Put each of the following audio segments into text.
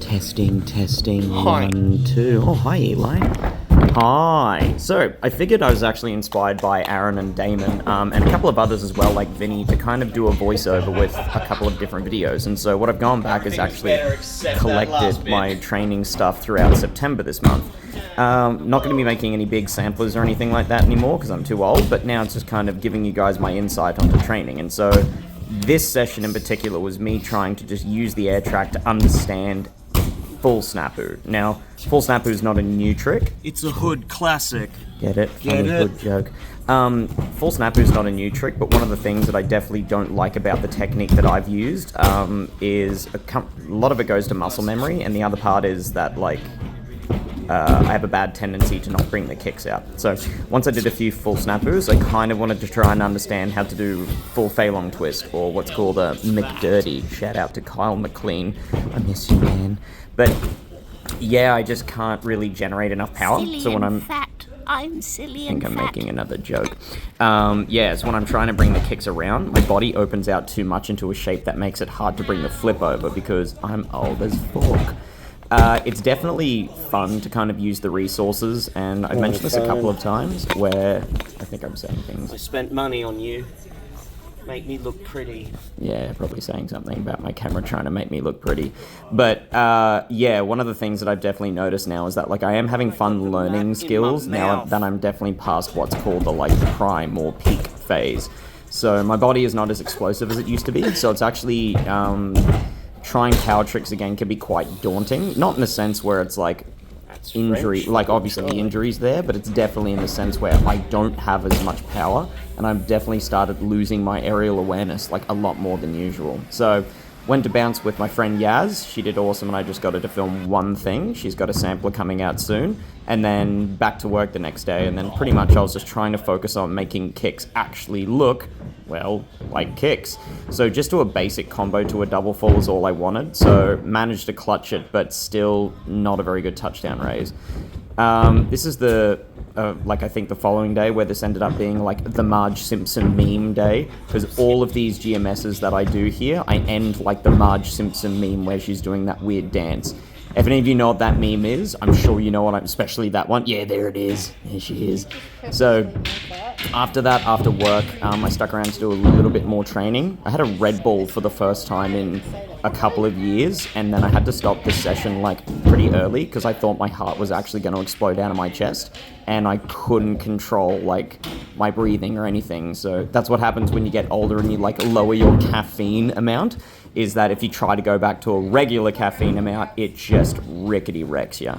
Testing. Hi. 1, 2. Oh, hi, Eli. Hi. So, I figured I was actually inspired by Aaron and Damon, and a couple of others as well, like Vinny, to kind of do a voiceover with a couple of different videos. And so, what I've gone back is actually collected my training stuff throughout September this month. Not going to be making any big samplers or anything like that anymore because I'm too old, but now it's just kind of giving you guys my insight onto training. And so, this session in particular was me trying to just use the air track to understand full snapu. Now, full snapu is not a new trick. It's a hood classic. Get it? Funny hood joke. Full snapu is not a new trick, but one of the things that I definitely don't like about the technique that I've used is a lot of it goes to muscle memory, and the other part is that, like, I have a bad tendency to not bring the kicks out. So once I did a few full snapus, I kind of wanted to try and understand how to do full Fei Long twist, or what's called a McDirty. Shout out to Kyle McLean. I miss you, man. But yeah, I just can't really generate enough power. Silly so when and I'm fat. I'm silly and I think fat. I'm making another joke. Yeah, so when I'm trying to bring the kicks around, my body opens out too much into a shape that makes it hard to bring the flip over because I'm old as fuck. It's definitely fun to kind of use the resources, and I've mentioned this a couple of times where I think I'm saying things. I spent money on you. Make me look pretty. Yeah, probably saying something about my camera trying to make me look pretty. But yeah, one of the things that I've definitely noticed now is that, like, I am having fun learning skills now that I'm definitely past what's called the, like, prime or peak phase. So my body is not as explosive as it used to be, so it's actually trying power tricks again can be quite daunting. Not in the sense where it's like injury, like obviously the injury's there, but it's definitely in the sense where I don't have as much power, and I've definitely started losing my aerial awareness like a lot more than usual. So went to bounce with my friend Yaz. She did awesome, and I just got her to film one thing. She's got a sampler coming out soon, and then back to work the next day, and then pretty much I was just trying to focus on making kicks actually look, well, like kicks. So just do a basic combo to a double fall is all I wanted, so managed to clutch it, but still not a very good touchdown raise. This is the like, I think the following day where this ended up being like the Marge Simpson meme day, because all of these GMSs that I do here, I end like the Marge Simpson meme where she's doing that weird dance. If any of you know what that meme is, I'm sure you know what especially that one. Yeah, there it is. There she is. So after that, after work, I stuck around to do a little bit more training. I had a Red Bull for the first time in a couple of years, and then I had to stop this session like pretty early because I thought my heart was actually going to explode out of my chest, and I couldn't control like my breathing or anything. So that's what happens when you get older and you like lower your caffeine amount, is that if you try to go back to a regular caffeine amount, it just rickety wrecks you.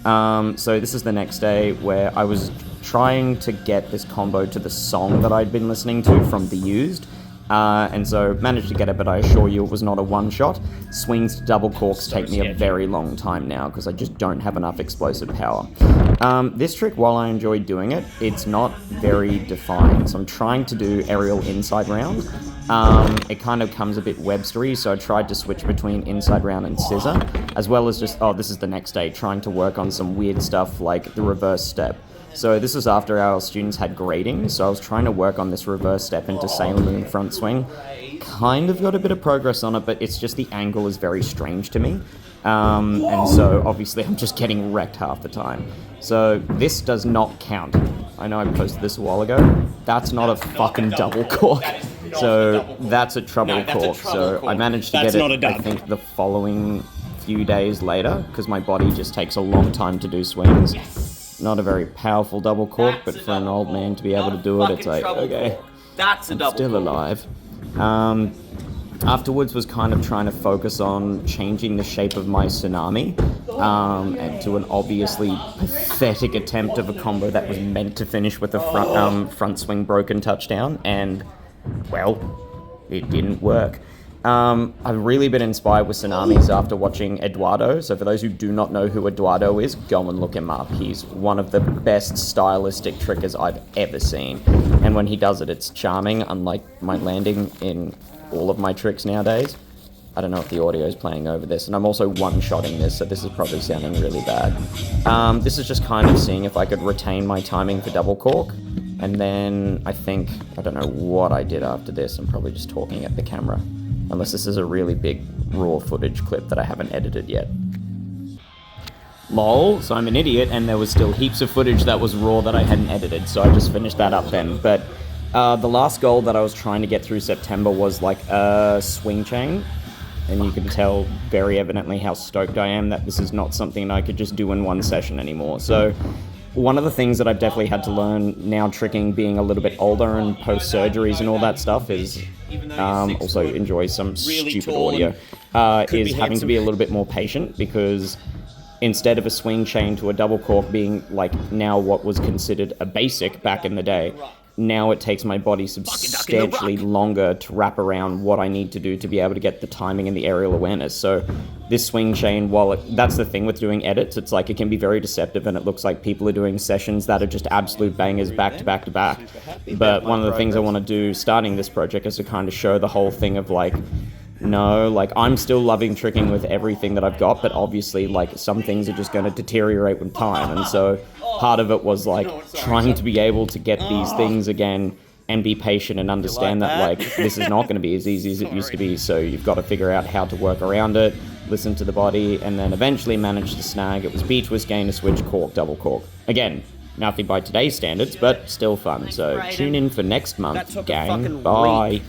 So this is the next day where I was trying to get this combo to the song that I'd been listening to from The Used. And so managed to get it, but I assure you it was not a one-shot. Swings to double corks take me a very long time now because I just don't have enough explosive power. This trick, while I enjoy doing it, it's not very defined. So I'm trying to do aerial inside round. It kind of comes a bit Webstery, so I tried to switch between inside round and scissor, as well as just, this is the next day, trying to work on some weird stuff like the reverse step. So this was after our students had grading, so I was trying to work on this reverse step into Sailor Moon front swing. Kind of got a bit of progress on it, but it's just the angle is very strange to me. And so obviously I'm just getting wrecked half the time. So this does not count. I know I posted this a while ago. That's not a fucking double cork. So that's a treble cork. So I managed to get it, I think, the following few days later, because my body just takes a long time to do swings. Not a very powerful double cork, but for an old man to be able to do it, it's like, okay, That's a I'm double still alive. Afterwards was kind of trying to focus on changing the shape of my tsunami, and to an obviously pathetic attempt of a combo that was meant to finish with a front swing broken touchdown, and, well, it didn't work. I've really been inspired with tsunamis after watching Eduardo. So for those who do not know who Eduardo is, go and look him up. He's one of the best stylistic trickers I've ever seen. And when he does it, it's charming, unlike my landing in all of my tricks nowadays. I don't know if the audio is playing over this, and I'm also one-shotting this, so this is probably sounding really bad. This is just kind of seeing if I could retain my timing for double cork. And then I don't know what I did after this. I'm probably just talking at the camera. Unless this is a really big raw footage clip that I haven't edited yet. lol, so I'm an idiot, and there was still heaps of footage that was raw that I hadn't edited, so I just finished that up then. But the last goal that I was trying to get through September was like a swing chain, and you can tell very evidently how stoked I am that this is not something I could just do in one session anymore. So one of the things that I've definitely had to learn now, tricking, being a little bit older and post-surgeries and all that stuff, is also enjoy some stupid audio, is having to be a little bit more patient, because instead of a swing chain to a double cork being like now what was considered a basic back in the day, now it takes my body substantially longer to wrap around what I need to do to be able to get the timing and the aerial awareness. So this swing chain, that's the thing with doing edits, it's like it can be very deceptive and it looks like people are doing sessions that are just absolute bangers back to back to back. But one of the things I want to do starting this project is to kind of show the whole thing of like, no, like I'm still loving tricking with everything that I've got, but obviously like some things are just going to deteriorate with time. And so part of it was like trying to be able to get these things again and be patient and understand that like this is not going to be as easy as it used to be. So you've got to figure out how to work around it, listen to the body, and then eventually manage the snag. It was B-twist, gainer switch, cork, double cork. Again, nothing by today's standards, but still fun. So tune in for next month, gang. Bye.